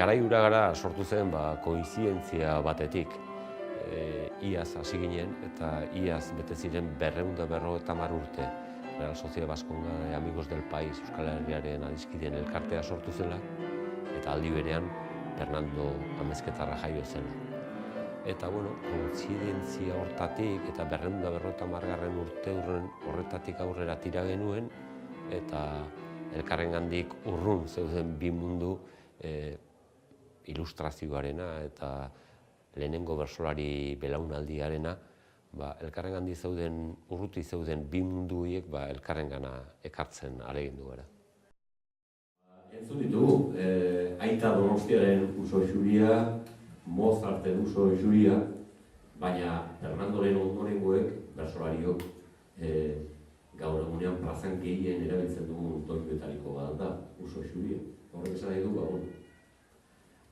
Garai hura gara sortu zen koinzidentzia batetik. Iaz hasi ginen eta iaz bete ziren 250 urte. Real Sociedad Vasconga de Amigos del País Euskal Herriaren adiskideen elkartea sortu zela eta aldi berean Fernando Amezketarra jaio zela. Eta, kointzidentzia hortatik eta 250. urte horretatik aurrera tira genuen eta elkarrengandik urrun zeuden bi mundu ilustrazioarena eta lehenengo bertsolari belaunaldiarena, elkarrengandik urruti zeuden bi mundu horiek elkarrengana ekartzen ahalegindu gara. Entzun ditugu, Aita Donostiaren uso xuria, Mozarten uso xuria, baina Fernandoren ondorengoek, bertsolariok, gaur egunean plazan gehien erabiltzen dugun doinuetariko bat da, uso xuria. Horrek esan nahi du,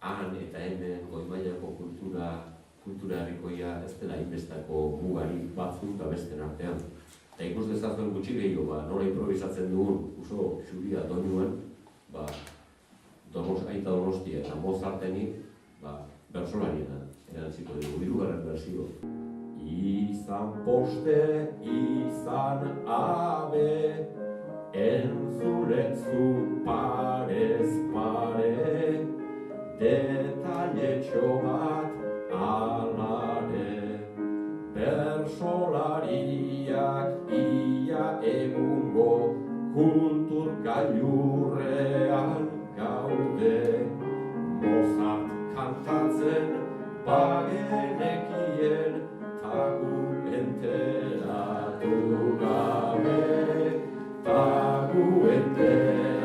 han eta hemen goi mailako kultura herrikoia ez dela inbestako mugari batzuk eta besten artean. Eta ikus dezazuen gutxi gehiago, nola improvisatzen dugun uso xuria doinuan, Aita Donostia eta Mozartenik bertsolarietan erantziko dugu, hirugarren berzio. Izan poste, izan abe, entzuletzu parez pare, detailetxo bat alare, bertsolariak ia egungo kultur gailurrean gaude. Mozart kantatzen bagenekien tagu enteratu gabe, tagu enteratu